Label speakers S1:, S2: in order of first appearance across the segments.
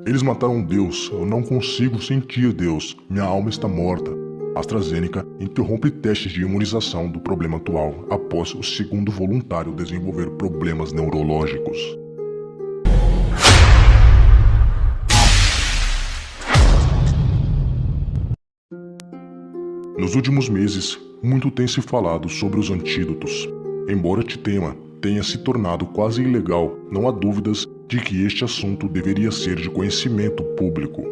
S1: Eles mataram Deus, eu não consigo sentir Deus, minha alma está morta. AstraZeneca interrompe testes de imunização do problema atual após o segundo voluntário desenvolver problemas neurológicos. Nos últimos meses, muito tem se falado sobre os antídotos. Embora este tema tenha se tornado quase ilegal, não há dúvidas de que este assunto deveria ser de conhecimento público.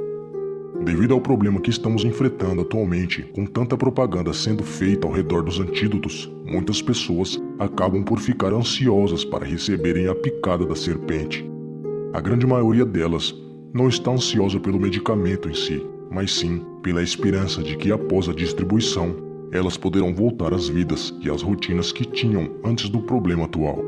S1: Devido ao problema que estamos enfrentando atualmente, com tanta propaganda sendo feita ao redor dos antídotos, muitas pessoas acabam por ficar ansiosas para receberem a picada da serpente. A grande maioria delas não está ansiosa pelo medicamento em si, mas sim pela esperança de que após a distribuição, elas poderão voltar às vidas e às rotinas que tinham antes do problema atual.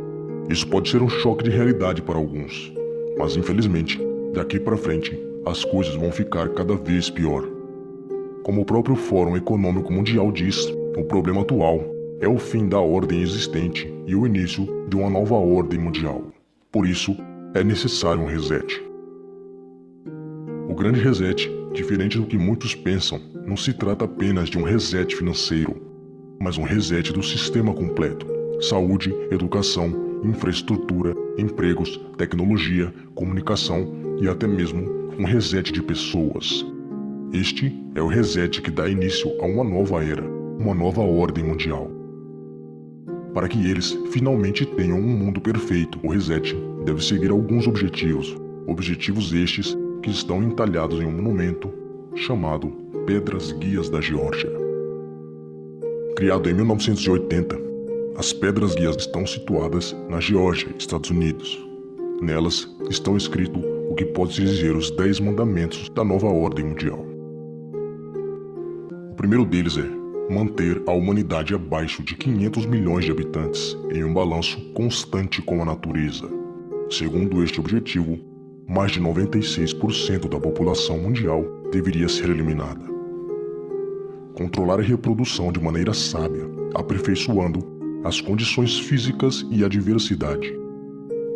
S1: Isso pode ser um choque de realidade para alguns, mas infelizmente, daqui para frente, as coisas vão ficar cada vez pior. Como o próprio Fórum Econômico Mundial diz, o problema atual é o fim da ordem existente e o início de uma nova ordem mundial. Por isso, é necessário um reset. O grande reset, diferente do que muitos pensam, não se trata apenas de um reset financeiro, mas um reset do sistema completo: saúde, educação, infraestrutura, empregos, tecnologia, comunicação e até mesmo um reset de pessoas. Este é o reset que dá início a uma nova era, uma nova ordem mundial. Para que eles finalmente tenham um mundo perfeito, o reset deve seguir alguns objetivos estes que estão entalhados em um monumento chamado Pedras Guias da Geórgia. Criado em 1980, as Pedras Guias estão situadas na Geórgia, Estados Unidos. Nelas estão escritos o que pode-se dizer os 10 mandamentos da nova ordem mundial. O primeiro deles é manter a humanidade abaixo de 500 milhões de habitantes em um balanço constante com a natureza. Segundo este objetivo, mais de 96% da população mundial deveria ser eliminada. Controlar a reprodução de maneira sábia, aperfeiçoando as condições físicas e a diversidade.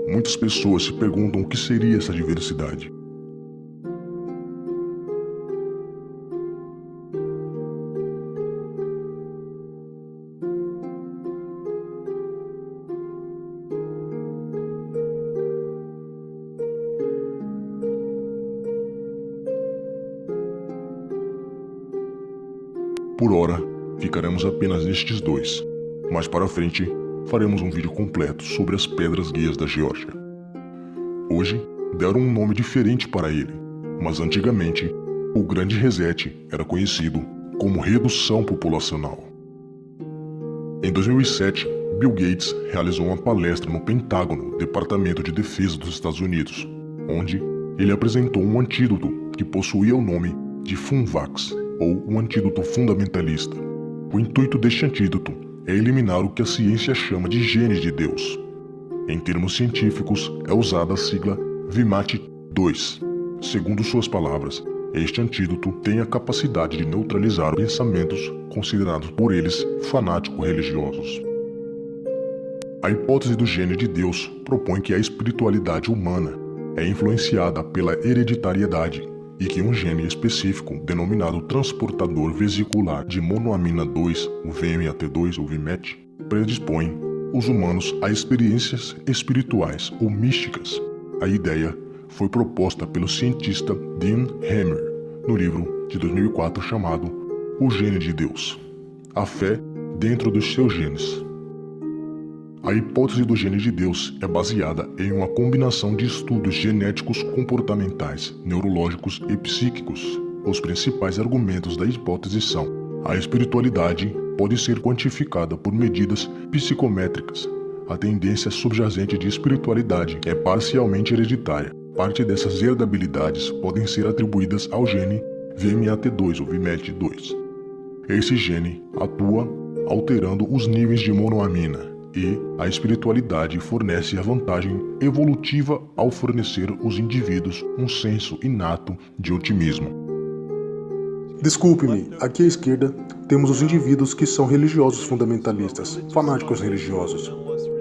S1: Muitas pessoas se perguntam o que seria essa diversidade. Por hora, ficaremos apenas nestes dois, mais para frente faremos um vídeo completo sobre as Pedras Guias da Geórgia. Hoje, deram um nome diferente para ele, mas antigamente, o Grande Reset era conhecido como redução populacional. Em 2007, Bill Gates realizou uma palestra no Pentágono, Departamento de Defesa dos Estados Unidos, onde ele apresentou um antídoto que possuía o nome de Funvax, ou um antídoto fundamentalista. O intuito deste antídoto é eliminar o que a ciência chama de genes de Deus. Em termos científicos, é usada a sigla VMAT2. Segundo suas palavras, este antídoto tem a capacidade de neutralizar pensamentos considerados por eles fanático-religiosos. A hipótese do gene de Deus propõe que a espiritualidade humana é influenciada pela hereditariedade e que um gene específico, denominado transportador vesicular de monoamina 2, o VMAT2 ou VMAT, predispõe os humanos a experiências espirituais ou místicas. A ideia foi proposta pelo cientista Dean Hammer no livro de 2004 chamado O Gene de Deus: A Fé Dentro dos Seus Genes. A hipótese do gene de Deus é baseada em uma combinação de estudos genéticos, comportamentais, neurológicos e psíquicos. Os principais argumentos da hipótese são: a espiritualidade pode ser quantificada por medidas psicométricas. A tendência subjacente de espiritualidade é parcialmente hereditária. Parte dessas herdabilidades podem ser atribuídas ao gene VMAT2 ou VMAT2. Esse gene atua alterando os níveis de monoamina, e a espiritualidade fornece a vantagem evolutiva ao fornecer aos indivíduos um senso inato de otimismo.
S2: Desculpe-me, aqui à esquerda temos os indivíduos que são religiosos fundamentalistas, fanáticos religiosos.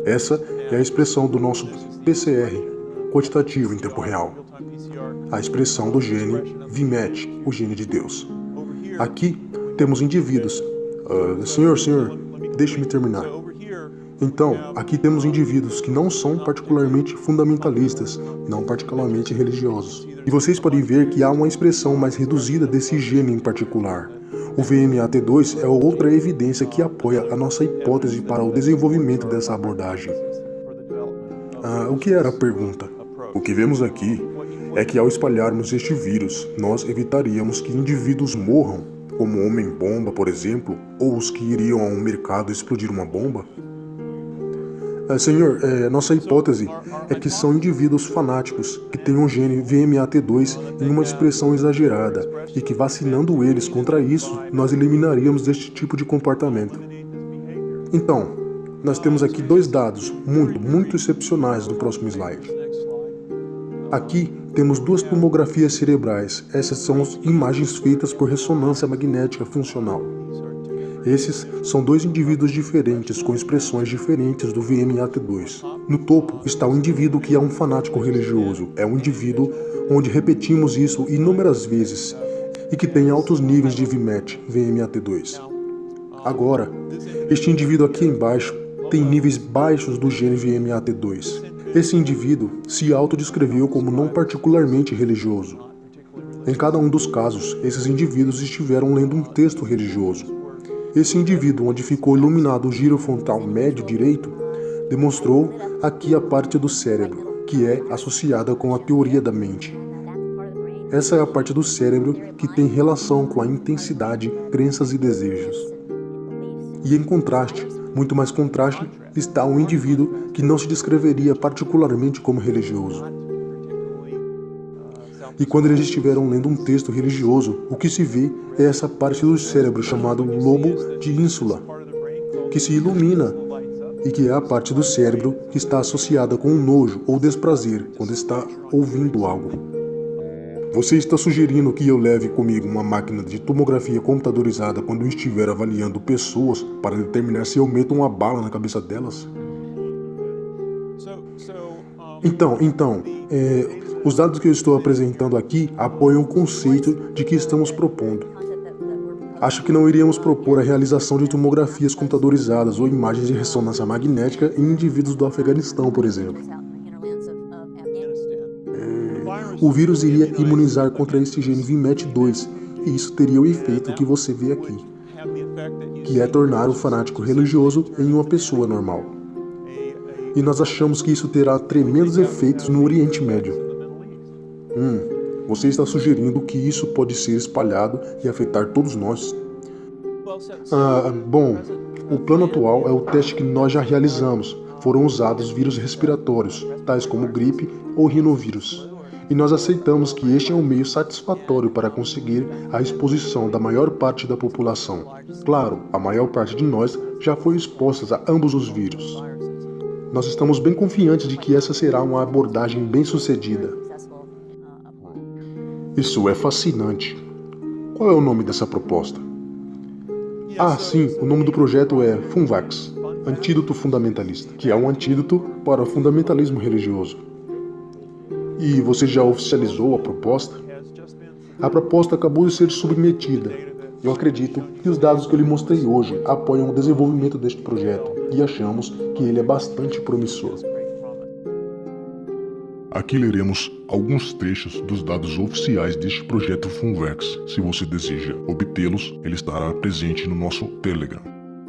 S2: Essa é a expressão do nosso PCR, quantitativo em tempo real. A expressão do gene VMAT, o gene de Deus. Aqui temos indivíduos. Senhor, deixe-me terminar. Então, aqui temos indivíduos que não são particularmente fundamentalistas, não particularmente religiosos. E vocês podem ver que há uma expressão mais reduzida desse gene em particular. O VMAT2 é outra evidência que apoia a nossa hipótese para o desenvolvimento dessa abordagem. O que era a pergunta? O que vemos aqui é que ao espalharmos este vírus, nós evitaríamos que indivíduos morram, como o homem-bomba, por exemplo, ou os que iriam a um mercado explodir uma bomba? Senhor, nossa hipótese é que são indivíduos fanáticos que têm um gene VMAT2 em uma expressão exagerada e que vacinando eles contra isso, nós eliminaríamos este tipo de comportamento. Então, nós temos aqui dois dados muito excepcionais no próximo slide. Aqui temos duas tomografias cerebrais. Essas são imagens feitas por ressonância magnética funcional. Esses são dois indivíduos diferentes com expressões diferentes do VMAT2. No topo está o indivíduo que é um fanático religioso. É um indivíduo onde repetimos isso inúmeras vezes e que tem altos níveis de VMAT2. Agora, este indivíduo aqui embaixo tem níveis baixos do gene VMAT2. Esse indivíduo se autodescreveu como não particularmente religioso. Em cada um dos casos, esses indivíduos estiveram lendo um texto religioso. Esse indivíduo, onde ficou iluminado o giro frontal médio direito, demonstrou aqui a parte do cérebro, que é associada com a teoria da mente. Essa é a parte do cérebro que tem relação com a intensidade, crenças e desejos. E em contraste, muito mais contraste, está um indivíduo que não se descreveria particularmente como religioso. E quando eles estiveram lendo um texto religioso, o que se vê é essa parte do cérebro chamado lobo de ínsula, que se ilumina e que é a parte do cérebro que está associada com o nojo ou desprazer quando está ouvindo algo. Você está sugerindo que eu leve comigo uma máquina de tomografia computadorizada quando eu estiver avaliando pessoas para determinar se eu meto uma bala na cabeça delas? Então, os dados que eu estou apresentando aqui apoiam o conceito de que estamos propondo. Acho que não iríamos propor a realização de tomografias computadorizadas ou imagens de ressonância magnética em indivíduos do Afeganistão, por exemplo. O vírus iria imunizar contra esse gene VMAT2, e isso teria o efeito que você vê aqui, que é tornar o fanático religioso em uma pessoa normal. E nós achamos que isso terá tremendos efeitos no Oriente Médio. Você está sugerindo que isso pode ser espalhado e afetar todos nós? Bom, o plano atual é o teste que nós já realizamos. Foram usados vírus respiratórios, tais como gripe ou rinovírus. E nós aceitamos que este é um meio satisfatório para conseguir a exposição da maior parte da população. Claro, a maior parte de nós já foi exposta a ambos os vírus. Nós estamos bem confiantes de que essa será uma abordagem bem-sucedida. Isso é fascinante. Qual é o nome dessa proposta? Sim, o nome do projeto é FUNVAX, Antídoto Fundamentalista, que é um antídoto para o fundamentalismo religioso. E você já oficializou a proposta? A proposta acabou de ser submetida. Eu acredito que os dados que eu lhe mostrei hoje apoiam o desenvolvimento deste projeto e achamos que ele é bastante promissor.
S1: Aqui leremos alguns trechos dos dados oficiais deste projeto FUNVAX. Se você deseja obtê-los, ele estará presente no nosso Telegram.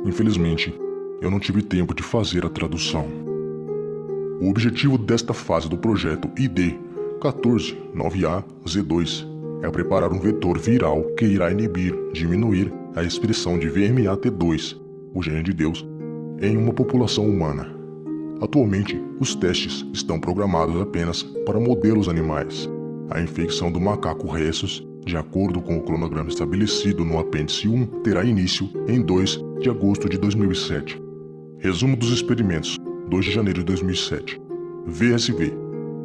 S1: Infelizmente, eu não tive tempo de fazer a tradução. O objetivo desta fase do projeto ID 149A-Z2 é preparar um vetor viral que irá diminuir a expressão de VMAT2, o gene de Deus, em uma população humana. Atualmente, os testes estão programados apenas para modelos animais. A infecção do macaco rhesus, de acordo com o cronograma estabelecido no apêndice 1, terá início em 2 de agosto de 2007. Resumo dos experimentos, 2 de janeiro de 2007. VSV,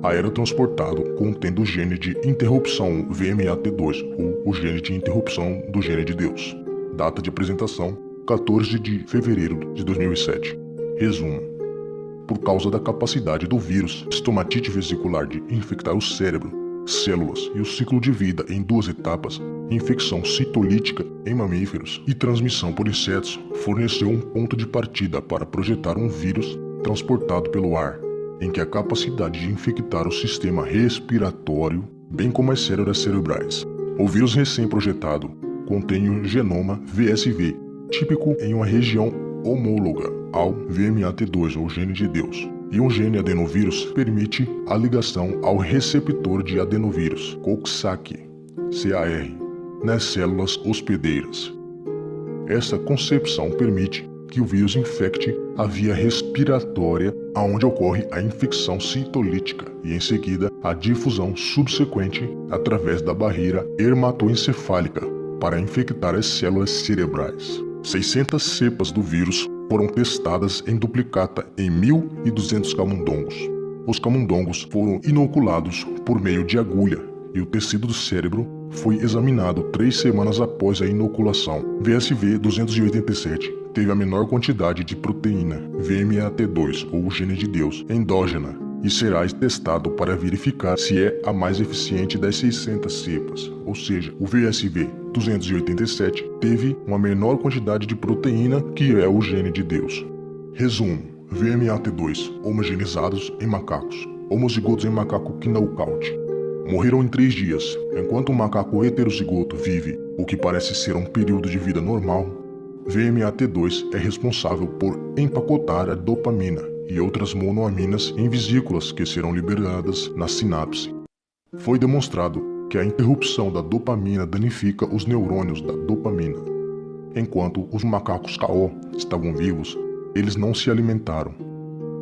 S1: aerotransportado contendo o gene de interrupção VMAT2, ou o gene de interrupção do gene de Deus. Data de apresentação, 14 de fevereiro de 2007. Resumo. por causa da capacidade do vírus estomatite vesicular de infectar o cérebro, células e o ciclo de vida em 2 etapas, infecção citolítica em mamíferos e transmissão por insetos, forneceu um ponto de partida para projetar um vírus transportado pelo ar, em que a capacidade de infectar o sistema respiratório, bem como as células cerebrais. O vírus recém-projetado contém um genoma VSV, típico em uma região homóloga ao VMAT2, ou gene de Deus. E um gene adenovírus permite a ligação ao receptor de adenovírus, Coxsackie, CAR, nas células hospedeiras. Essa concepção permite que o vírus infecte a via respiratória, aonde ocorre a infecção citolítica e, em seguida, a difusão subsequente através da barreira hematoencefálica para infectar as células cerebrais. 600 cepas do vírus foram testadas em duplicata em 1.200 camundongos. Os camundongos foram inoculados por meio de agulha e o tecido do cérebro foi examinado 3 semanas após a inoculação. VSV 287 teve a menor quantidade de proteína VMAT2, ou gene de Deus, endógena, e será testado para verificar se é a mais eficiente das 600 cepas, ou seja, o VSV 287 teve uma menor quantidade de proteína, que é o gene de Deus. Resumo: VMAT2 homogenizados em macacos, homozigotos em macaco knockout. Morreram em 3 dias, enquanto um macaco heterozigoto vive o que parece ser um período de vida normal. VMAT2 é responsável por empacotar a dopamina e outras monoaminas em vesículas que serão liberadas na sinapse. Foi demonstrado que a interrupção da dopamina danifica os neurônios da dopamina. Enquanto os macacos KO estavam vivos, eles não se alimentaram.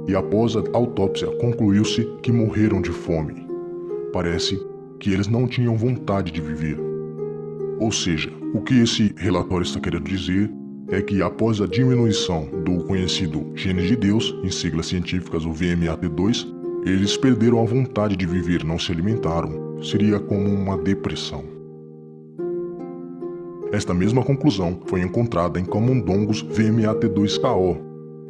S1: E após a autópsia concluiu-se que morreram de fome. Parece que eles não tinham vontade de viver. Ou seja, o que esse relatório está querendo dizer é que após a diminuição do conhecido gene de Deus, em siglas científicas o VMAT2, eles perderam a vontade de viver, não se alimentaram. Seria como uma depressão. Esta mesma conclusão foi encontrada em camundongos VMAT2-KO.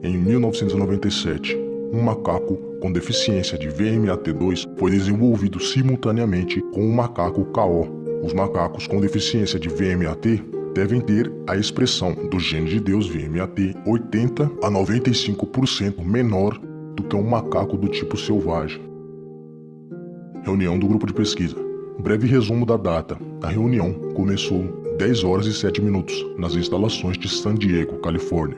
S1: Em 1997, um macaco com deficiência de VMAT2 foi desenvolvido simultaneamente com um macaco KO. Os macacos com deficiência de VMAT devem ter a expressão do gene de Deus VMAT 80 a 95% menor do que um macaco do tipo selvagem. Reunião do grupo de pesquisa. Breve resumo da data. A reunião começou 10 horas e 7 minutos nas instalações de San Diego, Califórnia.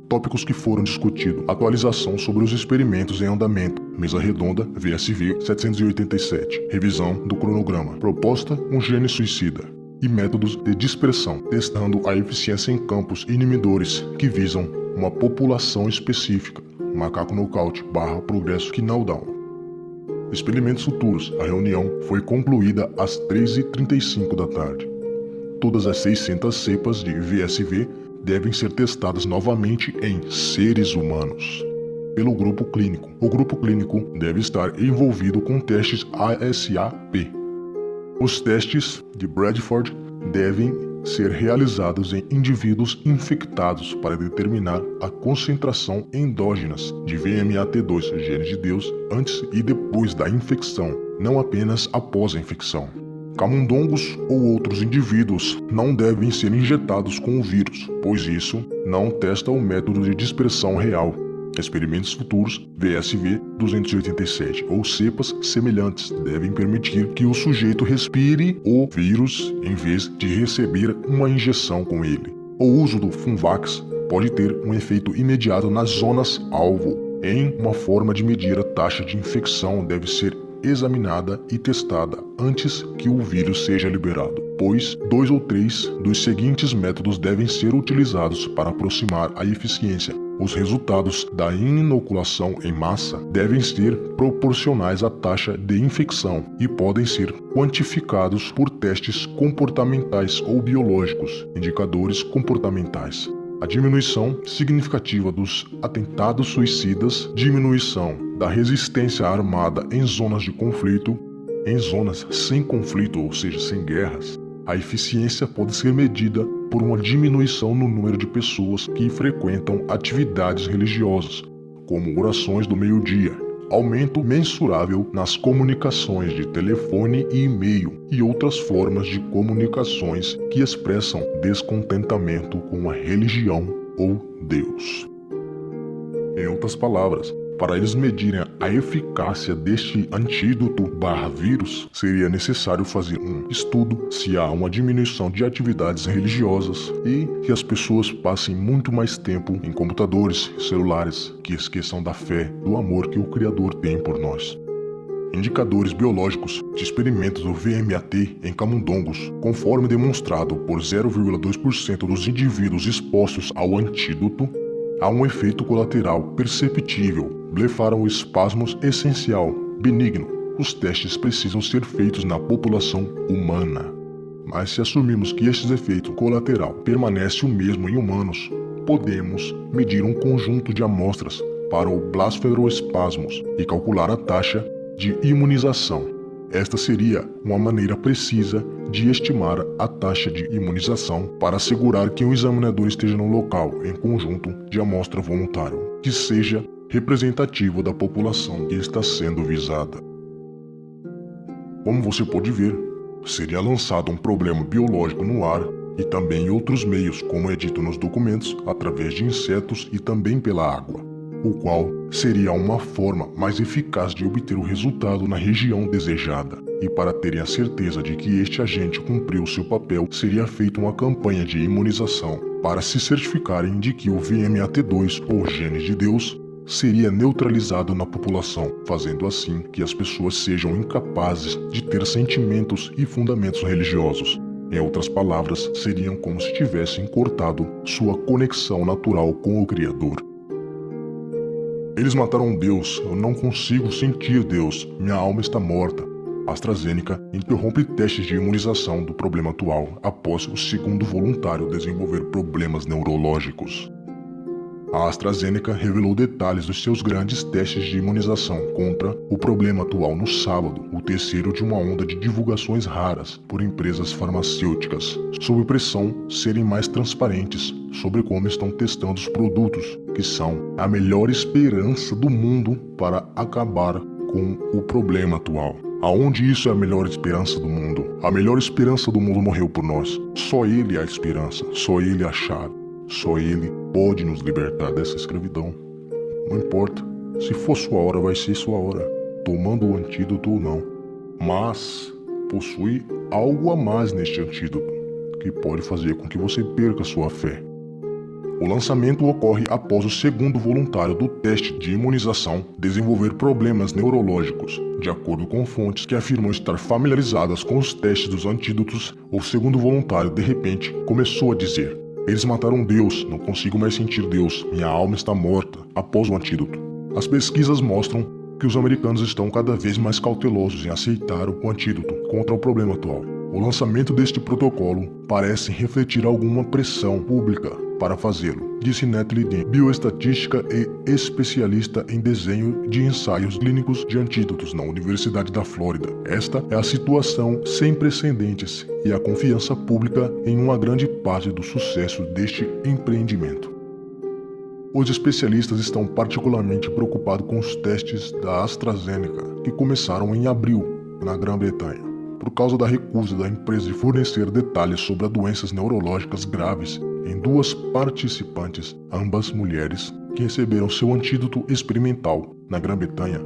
S1: Tópicos que foram discutidos: atualização sobre os experimentos em andamento, mesa redonda VSV 787, revisão do cronograma, proposta um gene suicida e métodos de dispersão, testando a eficiência em campos inibidores que visam uma população específica, macaco knockout / progresso knockdown. Experimentos futuros. A reunião foi concluída às 3h35 da tarde. Todas as 600 cepas de VSV devem ser testadas novamente em seres humanos pelo grupo clínico. O grupo clínico deve estar envolvido com testes ASAP. Os testes de Bradford devem ser realizados em indivíduos infectados para determinar a concentração endógenas de VMAT2, gene de Deus, antes e depois da infecção, não apenas após a infecção. Camundongos ou outros indivíduos não devem ser injetados com o vírus, pois isso não testa o método de dispersão real. Experimentos futuros VSV 287 ou cepas semelhantes devem permitir que o sujeito respire o vírus em vez de receber uma injeção com ele. O uso do Funvax pode ter um efeito imediato nas zonas-alvo. Em uma forma de medir a taxa de infecção deve ser examinada e testada antes que o vírus seja liberado, pois 2 ou 3 dos seguintes métodos devem ser utilizados para aproximar a eficiência. Os resultados da inoculação em massa devem ser proporcionais à taxa de infecção e podem ser quantificados por testes comportamentais ou biológicos, indicadores comportamentais. A diminuição significativa dos atentados suicidas, diminuição da resistência armada em zonas de conflito, em zonas sem conflito, ou seja, sem guerras. A eficiência pode ser medida por uma diminuição no número de pessoas que frequentam atividades religiosas, como orações do meio-dia, aumento mensurável nas comunicações de telefone e e-mail e outras formas de comunicações que expressam descontentamento com a religião ou Deus. Em outras palavras, para eles medirem a eficácia deste antídoto/vírus, seria necessário fazer um estudo se há uma diminuição de atividades religiosas e que as pessoas passem muito mais tempo em computadores, celulares, que esqueçam da fé, do amor que o Criador tem por nós. Indicadores biológicos de experimentos do VMAT em camundongos, conforme demonstrado por 0,2% dos indivíduos expostos ao antídoto, há um efeito colateral perceptível, blefaroespasmos essencial, benigno. Os testes precisam ser feitos na população humana. Mas se assumirmos que este efeito colateral permanece o mesmo em humanos, podemos medir um conjunto de amostras para o blefaroespasmos e calcular a taxa de imunização. Esta seria uma maneira precisa de estimar a taxa de imunização para assegurar que o examinador esteja no local em conjunto de amostra voluntário, que seja representativo da população que está sendo visada. Como você pode ver, seria lançado um problema biológico no ar e também em outros meios, como é dito nos documentos, através de insetos e também pela água, o qual seria uma forma mais eficaz de obter o resultado na região desejada. E para terem a certeza de que este agente cumpriu seu papel, seria feita uma campanha de imunização para se certificarem de que o VMAT2, ou gene de Deus, seria neutralizado na população, fazendo assim que as pessoas sejam incapazes de ter sentimentos e fundamentos religiosos. Em outras palavras, seriam como se tivessem cortado sua conexão natural com o Criador. Eles mataram Deus, eu não consigo sentir Deus, minha alma está morta. AstraZeneca interrompe testes de imunização do problema atual após o segundo voluntário desenvolver problemas neurológicos. A AstraZeneca revelou detalhes dos seus grandes testes de imunização contra o problema atual no sábado, o terceiro de uma onda de divulgações raras por empresas farmacêuticas, sob pressão serem mais transparentes sobre como estão testando os produtos, que são a melhor esperança do mundo para acabar com o problema atual. Aonde isso é a melhor esperança do mundo? A melhor esperança do mundo morreu por nós. Só Ele é a esperança, só Ele é a chave. Só Ele pode nos libertar dessa escravidão. Não importa, se for sua hora, vai ser sua hora, tomando o antídoto ou não. Mas possui algo a mais neste antídoto, que pode fazer com que você perca sua fé. O lançamento ocorre após o segundo voluntário do teste de imunização desenvolver problemas neurológicos. De acordo com fontes que afirmam estar familiarizadas com os testes dos antídotos, o segundo voluntário, de repente, começou a dizer: "Eles mataram Deus, não consigo mais sentir Deus, minha alma está morta", após o antídoto. As pesquisas mostram que os americanos estão cada vez mais cautelosos em aceitar o antídoto contra o problema atual. O lançamento deste protocolo parece refletir alguma pressão pública para fazê-lo, disse Natalie Dean, bioestatística e especialista em desenho de ensaios clínicos de antídotos na Universidade da Flórida. Esta é a situação sem precedentes e a confiança pública em uma grande parte do sucesso deste empreendimento. Os especialistas estão particularmente preocupados com os testes da AstraZeneca, que começaram em abril na Grã-Bretanha, por causa da recusa da empresa de fornecer detalhes sobre as doenças neurológicas graves em duas participantes, ambas mulheres, que receberam seu antídoto experimental na Grã-Bretanha.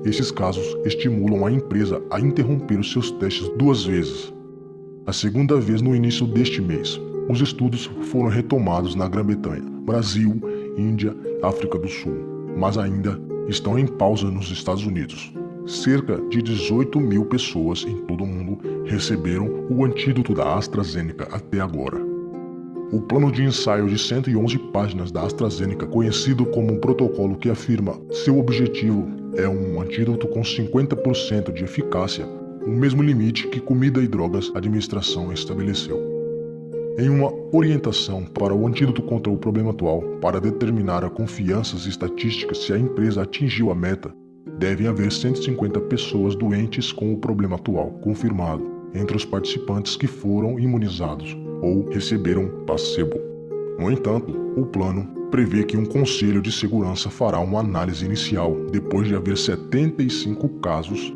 S1: Esses casos estimulam a empresa a interromper os seus testes 2 vezes. A segunda vez no início deste mês. Os estudos foram retomados na Grã-Bretanha, Brasil, Índia, África do Sul, mas ainda estão em pausa nos Estados Unidos. Cerca de 18 mil pessoas em todo o mundo receberam o antídoto da AstraZeneca até agora. O plano de ensaio de 111 páginas da AstraZeneca, conhecido como um protocolo que afirma seu objetivo é um antídoto com 50% de eficácia, o mesmo limite que comida e drogas administração estabeleceu. Em uma orientação para o antídoto contra o problema atual, para determinar a confianças estatísticas se a empresa atingiu a meta, devem haver 150 pessoas doentes com o problema atual confirmado entre os participantes que foram imunizados ou receberam placebo. No entanto, o plano prevê que um conselho de segurança fará uma análise inicial depois de haver 75 casos.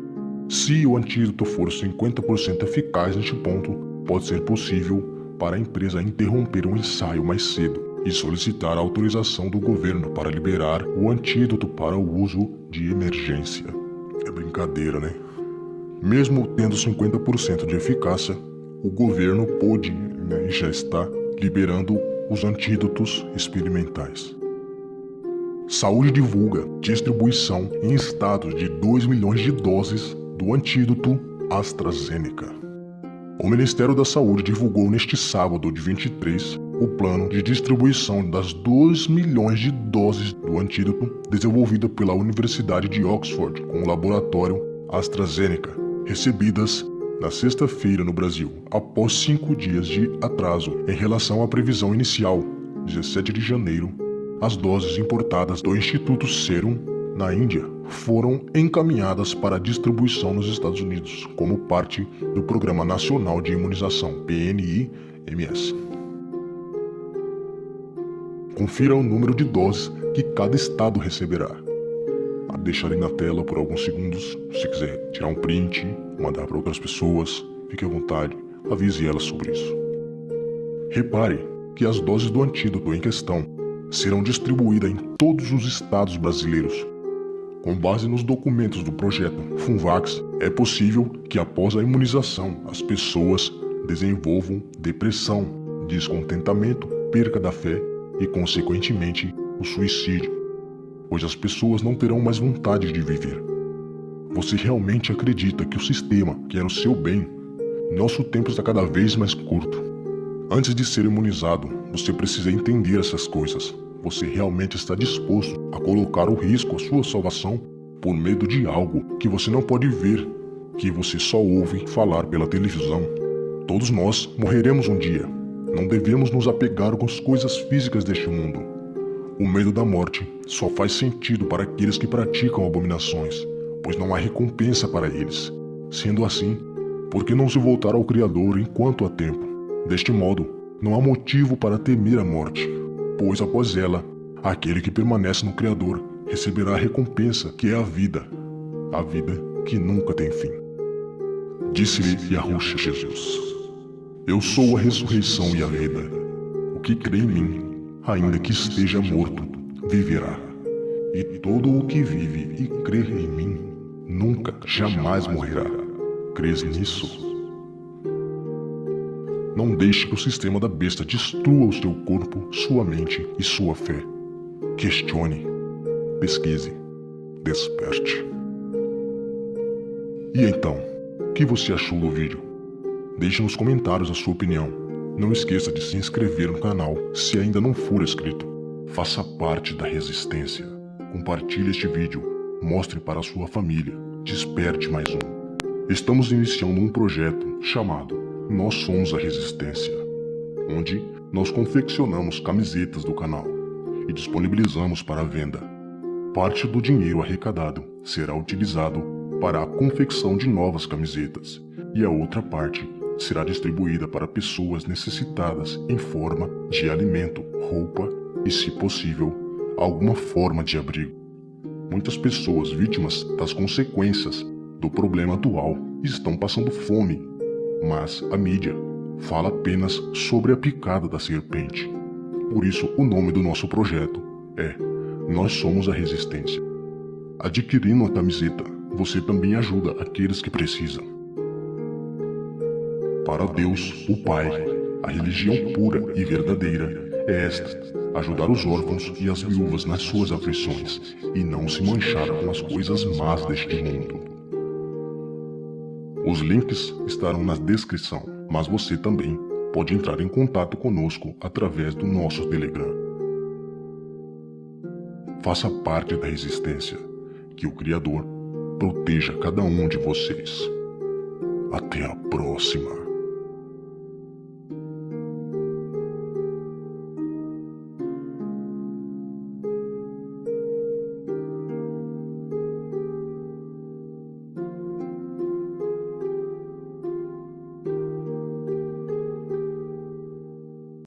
S1: Se o antídoto for 50% eficaz neste ponto, pode ser possível para a empresa interromper o ensaio mais cedo e solicitar a autorização do governo para liberar o antídoto para o uso de emergência. É brincadeira, né? Mesmo tendo 50% de eficácia, o governo pode, e já está, liberando os antídotos experimentais. Saúde divulga distribuição em estados de 2 milhões de doses do antídoto AstraZeneca. O Ministério da Saúde divulgou neste sábado, de 23, o plano de distribuição das 2 milhões de doses do antídoto desenvolvido pela Universidade de Oxford com o laboratório AstraZeneca, recebidas na sexta-feira no Brasil, após 5 dias de atraso em relação à previsão inicial, 17 de janeiro. As doses importadas do Instituto Serum, na Índia, foram encaminhadas para distribuição nos Estados Unidos, como parte do Programa Nacional de Imunização, PNIMS. Confira o número de doses que cada estado receberá. Deixarei na tela por alguns segundos. Se quiser tirar um print, mandar para outras pessoas, fique à vontade, avise elas sobre isso. Repare que as doses do antídoto em questão serão distribuídas em todos os estados brasileiros. Com base nos documentos do projeto Funvax, é possível que após a imunização as pessoas desenvolvam depressão, descontentamento, perca da fé e, consequentemente, o suicídio, pois as pessoas não terão mais vontade de viver. Você realmente acredita que o sistema quer o seu bem? Nosso tempo está cada vez mais curto. Antes de ser imunizado, você precisa entender essas coisas. Você realmente está disposto a colocar o risco à sua salvação por medo de algo que você não pode ver, que você só ouve falar pela televisão? Todos nós morreremos um dia. Não devemos nos apegar com as coisas físicas deste mundo. O medo da morte só faz sentido para aqueles que praticam abominações, pois não há recompensa para eles. Sendo assim, por que não se voltar ao Criador enquanto há tempo? Deste modo, não há motivo para temer a morte, pois após ela, aquele que permanece no Criador receberá a recompensa, que é a vida que nunca tem fim. Disse-lhe Yahushua Jesus: Eu sou a ressurreição e a vida. O que crê em mim, ainda que esteja morto, viverá. E todo o que vive e crê em mim, nunca, jamais morrerá. Crês nisso? Não deixe que o sistema da besta destrua o seu corpo, sua mente e sua fé. Questione, pesquise, desperte. E então, o que você achou do vídeo? Deixe nos comentários a sua opinião. Não esqueça de se inscrever no canal se ainda não for inscrito. Faça parte da resistência. Compartilhe este vídeo, mostre para a sua família, desperte mais um. Estamos iniciando um projeto chamado Nós Somos a Resistência, onde nós confeccionamos camisetas do canal e disponibilizamos para venda. Parte do dinheiro arrecadado será utilizado para a confecção de novas camisetas e a outra parte será distribuída para pessoas necessitadas em forma de alimento, roupa e, se possível, alguma forma de abrigo. Muitas pessoas vítimas das consequências do problema atual estão passando fome, mas a mídia fala apenas sobre a picada da serpente. Por isso, o nome do nosso projeto é Nós Somos a Resistência. Adquirindo a camiseta, você também ajuda aqueles que precisam. Para Deus, o Pai, a religião pura e verdadeira é esta: ajudar os órfãos e as viúvas nas suas aflições e não se manchar com as coisas más deste mundo. Os links estarão na descrição, mas você também pode entrar em contato conosco através do nosso Telegram. Faça parte da resistência. Que o Criador proteja cada um de vocês. Até a próxima.